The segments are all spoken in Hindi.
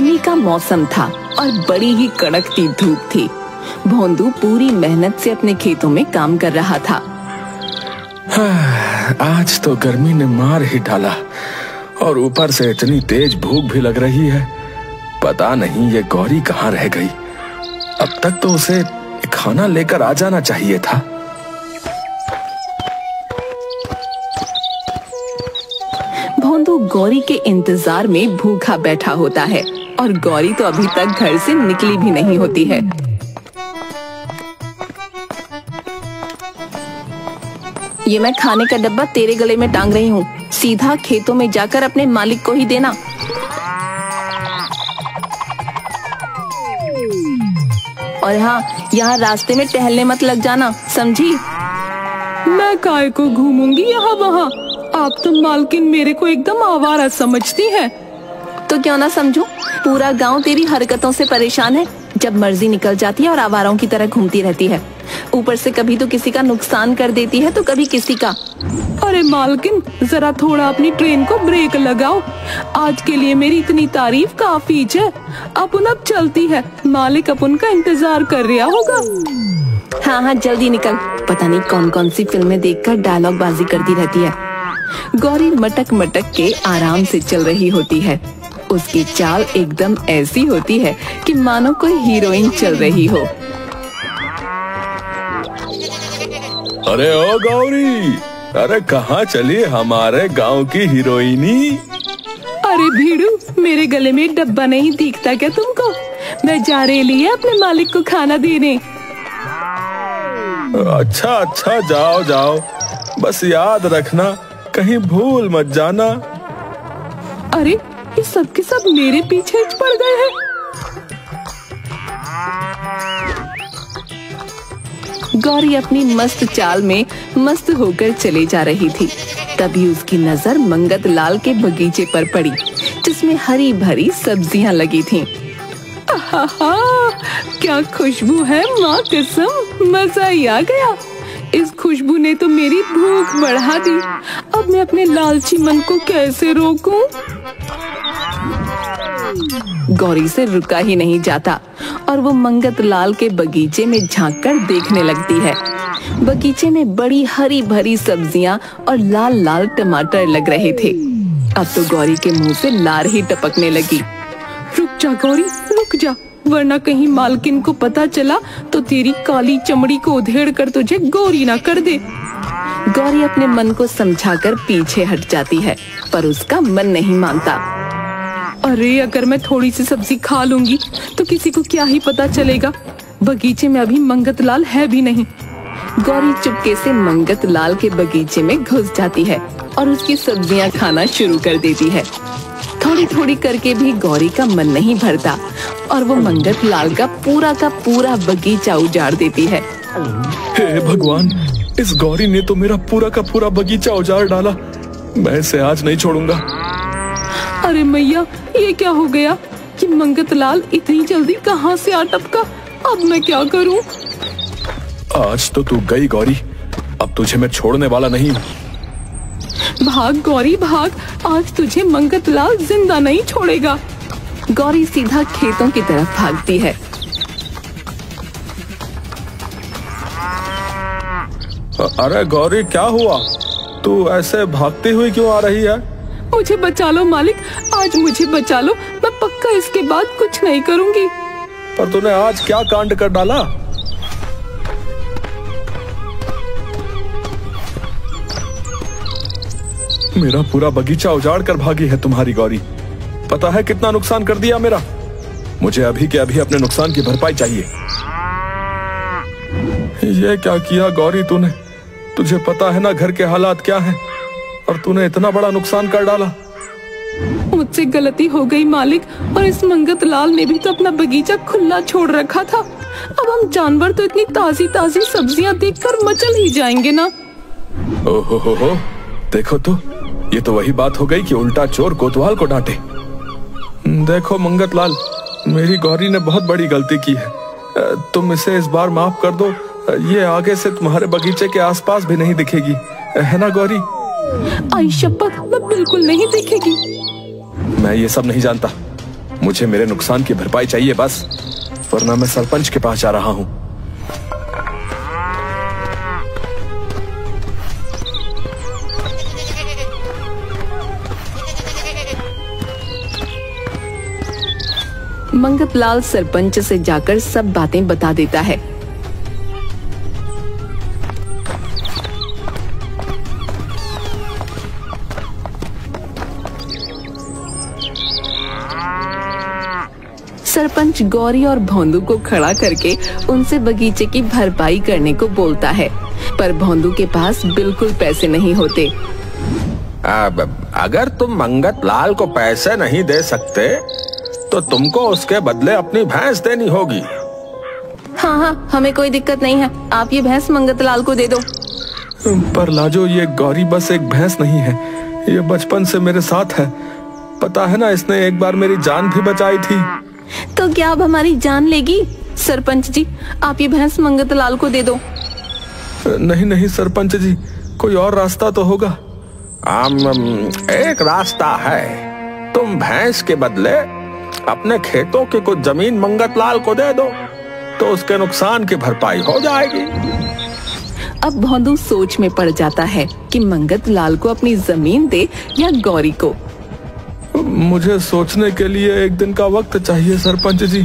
गर्मी का मौसम था और बड़ी ही कड़कती धूप थी। भोंदू पूरी मेहनत से अपने खेतों में काम कर रहा था। आज तो गर्मी ने मार ही डाला और ऊपर से इतनी तेज भूख भी लग रही है। पता नहीं ये गौरी कहाँ रह गई। अब तक तो उसे खाना लेकर आ जाना चाहिए था। भोंदू गौरी के इंतजार में भूखा बैठा होता है और गौरी तो अभी तक घर से निकली भी नहीं होती है। ये मैं खाने का डब्बा तेरे गले में टांग रही हूँ, सीधा खेतों में जाकर अपने मालिक को ही देना। और हाँ, यहाँ रास्ते में टहलने मत लग जाना, समझी? मैं काय को घूमूंगी यहाँ वहाँ? आप तो मालकिन मेरे को एकदम आवारा समझती है। तो क्यों ना समझूं? पूरा गांव तेरी हरकतों से परेशान है। जब मर्जी निकल जाती है और आवाराओं की तरह घूमती रहती है। ऊपर से कभी तो किसी का नुकसान कर देती है तो कभी किसी का। अरे मालकिन, जरा थोड़ा अपनी ट्रेन को ब्रेक लगाओ। आज के लिए मेरी इतनी तारीफ काफी है। अपन अब चलती है, मालिक अपन का इंतजार कर रहा होगा। हाँ हाँ, जल्दी निकल। पता नहीं कौन कौन सी फिल्में देखकर डायलॉग बाजी करती रहती है। गौरी मटक मटक के आराम से चल रही होती है। उसकी चाल एकदम ऐसी होती है कि मानो कोई हीरोइन चल रही हो। अरे ओ गौरी, अरे कहाँ चली हमारे गांव की हीरोइनी? अरे भीड़ू, मेरे गले में डब्बा नहीं दिखता क्या तुमको? मैं जा रही है अपने मालिक को खाना देने। अच्छा अच्छा, जाओ जाओ, बस याद रखना कहीं भूल मत जाना। अरे ये सब के सब मेरे पीछे पड़ गए हैं। गौरी अपनी मस्त चाल में मस्त होकर चली जा रही थी। तभी उसकी नजर मंगत लाल के बगीचे पर पड़ी, जिसमें हरी भरी सब्जियां लगी थीं। आहा, क्या खुशबू है, माँ कसम, मजा ही आ गया। इस खुशबू ने तो मेरी भूख बढ़ा दी। अब मैं अपने लालची मन को कैसे रोकूं? गौरी से रुका ही नहीं जाता और वो मंगत लाल के बगीचे में झांककर देखने लगती है। बगीचे में बड़ी हरी भरी सब्जियां और लाल लाल टमाटर लग रहे थे। अब तो गौरी के मुंह से लार ही टपकने लगी। रुक जा गौरी, रुक जा, वरना कहीं मालकिन को पता चला तो तेरी काली चमड़ी को उधेड़ कर तुझे गौरी ना कर दे। गौरी अपने मन को समझाकर पीछे हट जाती है, पर उसका मन नहीं मानता। अरे अगर मैं थोड़ी सी सब्जी खा लूंगी तो किसी को क्या ही पता चलेगा। बगीचे में अभी मंगत लाल है भी नहीं। गौरी चुपके से मंगत लाल के बगीचे में घुस जाती है और उसकी सब्जियां खाना शुरू कर देती है। थोड़ी थोड़ी करके भी गौरी का मन नहीं भरता और वो मंगत लाल का पूरा बगीचा उजाड़ देती है। हे भगवान, इस गौरी ने तो मेरा पूरा का पूरा बगीचा उजाड़ डाला। मैं इसे आज नहीं छोड़ूंगा। अरे मैया, ये क्या हो गया कि मंगत लाल इतनी जल्दी कहाँ से आ टपका? अब मैं क्या करूं? आज तो तू गई गौरी, अब तुझे मैं छोड़ने वाला नहीं हूँ। भाग गौरी भाग, आज तुझे मंगत लाल जिंदा नहीं छोड़ेगा। गौरी सीधा खेतों की तरफ भागती है। अरे गौरी, क्या हुआ? तू ऐसे भागती हुई क्यों आ रही है? मुझे बचा लो मालिक, आज मुझे बचा लो। मैं पक्का इसके बाद कुछ नहीं करूंगी। पर तूने आज क्या कांड कर डाला? मेरा पूरा बगीचा उजाड़ कर भागी है तुम्हारी गौरी। पता है कितना नुकसान कर दिया मेरा? मुझे अभी के अभी अपने नुकसान की भरपाई चाहिए। ये क्या किया गौरी तूने? तुझे पता है ना घर के हालात क्या हैं, और तूने इतना बड़ा नुकसान कर डाला। मुझसे गलती हो गई मालिक, और इस मंगत लाल ने भी तो अपना बगीचा खुला छोड़ रखा था। अब हम जानवर तो इतनी ताजी ताजी सब्जियां देखकर मचल ही जाएंगे ना। ओहो हो, देखो तो, ये तो वही बात हो गई कि उल्टा चोर कोतवाल को डांटे। देखो मंगत लाल, मेरी गौरी ने बहुत बड़ी गलती की है। तुम इसे इस बार माफ कर दो। ये आगे से तुम्हारे बगीचे के आसपास भी नहीं दिखेगी, है ना गौरी? आई शपथ, मैं बिल्कुल नहीं दिखेगी। मैं ये सब नहीं जानता। मुझे मेरे नुकसान की भरपाई चाहिए बस, वरना मैं सरपंच के पास जा रहा हूं। मंगतलाल सरपंच से जाकर सब बातें बता देता है। सरपंच गौरी और भोंदू को खड़ा करके उनसे बगीचे की भरपाई करने को बोलता है, पर भोंदू के पास बिल्कुल पैसे नहीं होते। अगर तुम मंगतलाल को पैसे नहीं दे सकते तो तुमको उसके बदले अपनी भैंस देनी होगी। हाँ हाँ, हमें कोई दिक्कत नहीं है, आप ये भैंस मंगतलाल को दे दो। पर लाजो, ये गौरी बस एक भैंस नहीं है, ये बचपन से मेरे साथ है। पता है ना, इसने एक बार मेरी जान भी बचाई थी। तो क्या अब हमारी जान लेगी? सरपंच जी, आप ये भैंस मंगतलाल को दे दो। नहीं नहीं सरपंच जी, कोई और रास्ता तो होगा। एक रास्ता है, तुम भैंस के बदले अपने खेतों की कुछ जमीन मंगतलाल को दे दो तो उसके नुकसान की भरपाई हो जाएगी। अब भोंदू सोच में पड़ जाता है कि मंगतलाल को अपनी जमीन दे या गौरी को। मुझे सोचने के लिए एक दिन का वक्त चाहिए सरपंच जी।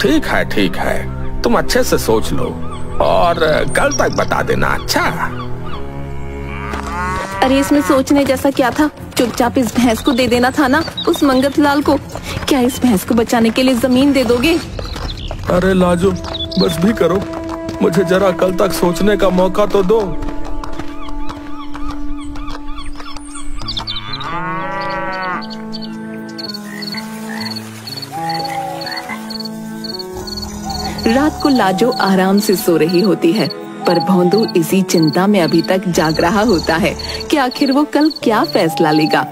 ठीक है, तुम अच्छे से सोच लो और कल तक बता देना। अच्छा? अरे इसमें सोचने जैसा क्या था? चुपचाप इस भैंस को दे देना था ना उस मंगतलाल को। क्या इस भैंस को बचाने के लिए जमीन दे दोगे? अरे लाजो, बस भी करो, मुझे जरा कल तक सोचने का मौका तो दो। रात को लाजो आराम से सो रही होती है, पर भोंदू इसी चिंता में अभी तक जाग रहा होता है कि आखिर वो कल क्या फैसला लेगा।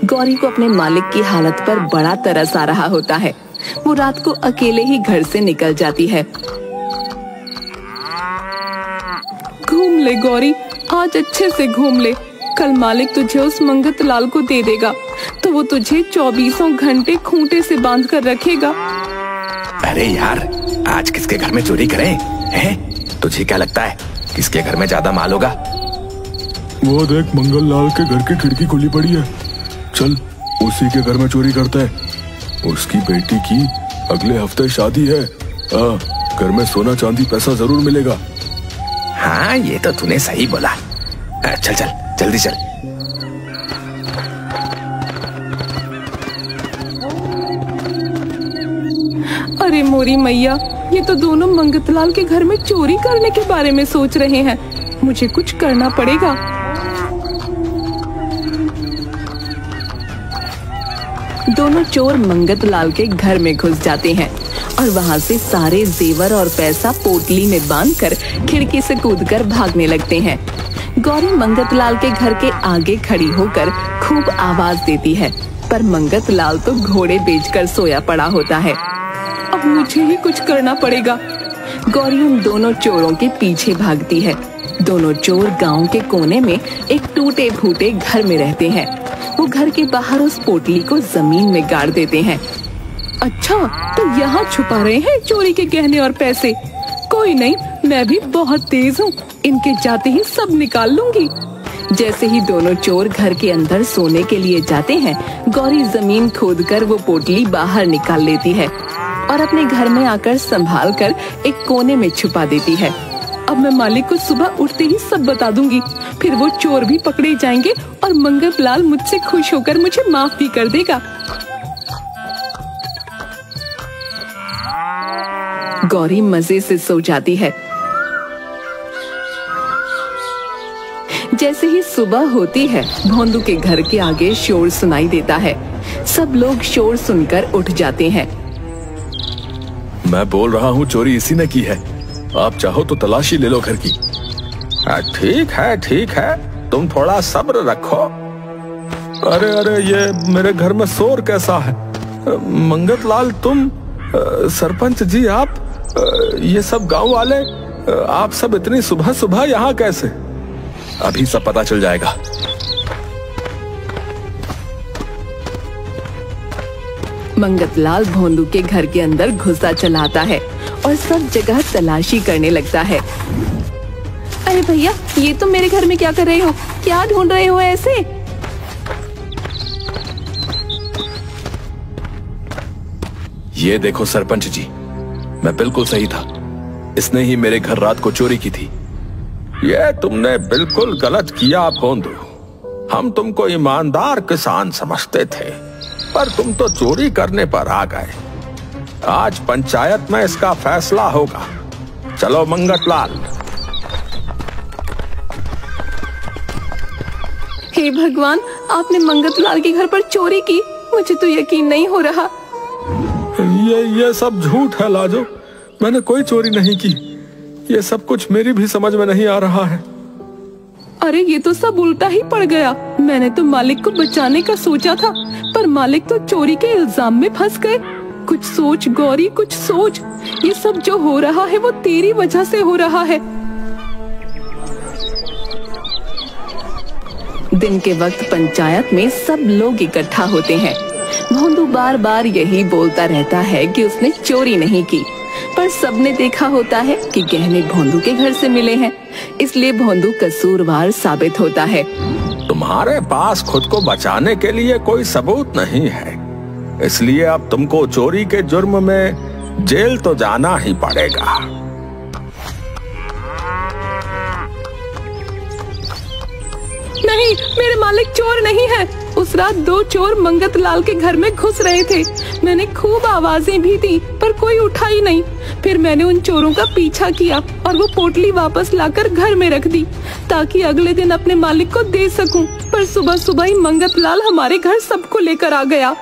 गौरी को अपने मालिक की हालत पर बड़ा तरस आ रहा होता है। वो रात को अकेले ही घर से निकल जाती है। घूम ले गौरी, आज अच्छे से घूम ले। कल मालिक तुझे उस मंगतलाल को दे देगा तो वो तुझे 24 घंटे खूंटे से बांध कर रखेगा। अरे यार, आज किसके घर में चोरी करें? हैं? तुझे क्या लगता है किसके घर में ज्यादा माल होगा? वो देख, मंगललाल के घर की खिड़की खुली पड़ी है। चल उसी के घर में चोरी करते हैं। उसकी बेटी की अगले हफ्ते शादी है। घर में सोना चांदी पैसा जरूर मिलेगा। हाँ, ये तो तूने सही बोला। चल चल, जल्दी चल। अरे मोरी मैया, ये तो दोनों मंगतलाल के घर में चोरी करने के बारे में सोच रहे हैं। मुझे कुछ करना पड़ेगा। दोनों चोर मंगतलाल के घर में घुस जाते हैं और वहाँ से सारे जेवर और पैसा पोटली में बांधकर खिड़की से कूदकर भागने लगते हैं। गौरी मंगतलाल के घर के आगे खड़ी होकर खूब आवाज देती है, पर मंगतलाल तो घोड़े बेचकर सोया पड़ा होता है। अब मुझे ही कुछ करना पड़ेगा। गौरी उन दोनों चोरों के पीछे भागती है। दोनों चोर गांव के कोने में एक टूटे फूटे घर में रहते हैं। वो घर के बाहर उस पोटली को जमीन में गाड़ देते हैं। अच्छा, तो यहाँ छुपा रहे हैं चोरी के गहने और पैसे। कोई नहीं, मैं भी बहुत तेज हूँ, इनके जाते ही सब निकाल लूंगी। जैसे ही दोनों चोर घर के अंदर सोने के लिए जाते हैं, गौरी जमीन खोदकर वो पोटली बाहर निकाल लेती है और अपने घर में आकर संभाल कर एक कोने में छुपा देती है। अब मैं मालिक को सुबह उठते ही सब बता दूंगी, फिर वो चोर भी पकड़े जाएंगे और मंगतलाल मुझसे खुश होकर मुझे माफ भी कर देगा। गौरी मजे से सो जाती है। जैसे ही सुबह होती है, भोंदू के घर के आगे शोर सुनाई देता है। सब लोग शोर सुनकर उठ जाते हैं। मैं बोल रहा हूँ, चोरी इसी ने की है। आप चाहो तो तलाशी ले लो घर की। ठीक है, तुम थोड़ा सब्र रखो। अरे अरे, ये मेरे घर में शोर कैसा है? मंगतलाल, तुम, सरपंच जी, आप, ये सब गांव वाले, आप सब इतनी सुबह सुबह यहाँ कैसे? अभी सब पता चल जाएगा। मंगतलाल भोंदू के घर के अंदर घुसा चलाता है और सब जगह तलाशी करने लगता है। अरे भैया, ये तुम मेरे घर में क्या कर रहे हो? क्या ढूंढ रहे हो ऐसे? ये देखो सरपंच जी, मैं बिल्कुल सही था। इसने ही मेरे घर रात को चोरी की थी। ये तुमने बिल्कुल गलत किया भोंदू। हम तुमको ईमानदार किसान समझते थे, पर तुम तो चोरी करने पर आ गए। आज पंचायत में इसका फैसला होगा। चलो मंगतलाल। हे भगवान, आपने मंगतलाल के घर पर चोरी की? मुझे तो यकीन नहीं हो रहा। ये सब झूठ है लाजो। मैंने कोई चोरी नहीं की। ये सब कुछ मेरी भी समझ में नहीं आ रहा है। अरे ये तो सब उल्टा ही पड़ गया। मैंने तो मालिक को बचाने का सोचा था, पर मालिक तो चोरी के इल्जाम में फंस गए। कुछ सोच गौरी, कुछ सोच। ये सब जो हो रहा है वो तेरी वजह से हो रहा है। दिन के वक्त पंचायत में सब लोग इकट्ठा होते हैं। भोंदू बार बार यही बोलता रहता है कि उसने चोरी नहीं की, पर सबने देखा होता है कि गहने भोंदू के घर से मिले हैं, इसलिए भोंदू कसूरवार साबित होता है। तुम्हारे पास खुद को बचाने के लिए कोई सबूत नहीं है, इसलिए अब तुमको चोरी के जुर्म में जेल तो जाना ही पड़ेगा। नहीं, मेरे मालिक चोर नहीं है। उस रात 2 चोर मंगतलाल के घर में घुस रहे थे। मैंने खूब आवाजें भी दी, पर कोई उठा ही नहीं। फिर मैंने उन चोरों का पीछा किया और वो पोटली वापस लाकर घर में रख दी, ताकि अगले दिन अपने मालिक को दे सकूं। पर सुबह सुबह ही मंगतलाल हमारे घर सबको लेकर आ गया।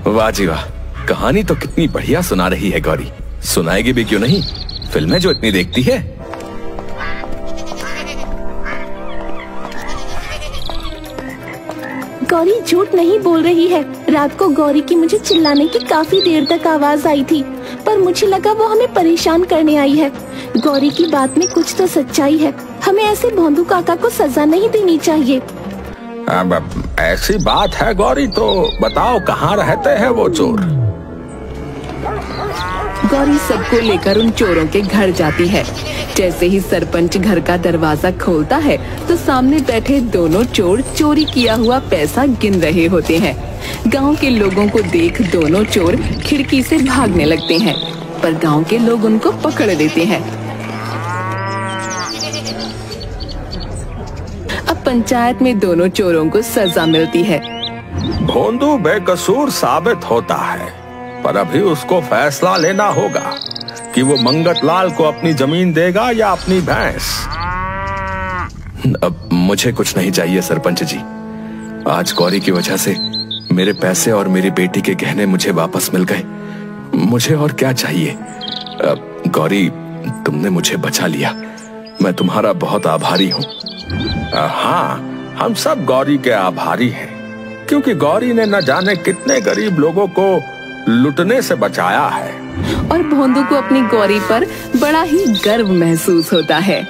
वाह जी वाह, कहानी तो कितनी बढ़िया सुना रही है गौरी। सुनाएगी भी क्यों नहीं, फिल्में जो इतनी देखती है। गौरी झूठ नहीं बोल रही है। रात को गौरी की मुझे चिल्लाने की काफी देर तक आवाज आई थी, पर मुझे लगा वो हमें परेशान करने आई है। गौरी की बात में कुछ तो सच्चाई है। हमें ऐसे भोंदू काका को सजा नहीं देनी चाहिए। अब ऐसी बात है गौरी, तो बताओ कहाँ रहते हैं वो चोर? गौरी सबको लेकर उन चोरों के घर जाती है। जैसे ही सरपंच घर का दरवाजा खोलता है तो सामने बैठे दोनों चोर चोरी किया हुआ पैसा गिन रहे होते हैं। गांव के लोगों को देख दोनों चोर खिड़की से भागने लगते हैं, पर गांव के लोग उनको पकड़ लेते हैं। अब पंचायत में दोनों चोरों को सजा मिलती है। भोंदू बेकसूर साबित होता है, पर अभी उसको फैसला लेना होगा कि वो मंगतलाल को अपनी जमीन देगा या अपनी भैंस। अब मुझे कुछ नहीं चाहिए सरपंच जी। आज गौरी की वजह से मेरे पैसे और मेरी बेटी के गहने मुझे वापस मिल गए। मुझे और क्या चाहिए। गौरी, तुमने मुझे बचा लिया। मैं तुम्हारा बहुत आभारी हूँ। हाँ, हम सब गौरी के आभारी हैं, क्योंकि गौरी ने न जाने कितने गरीब लोगों को लुटने से बचाया है। और भोंदू को अपनी गौरी पर बड़ा ही गर्व महसूस होता है।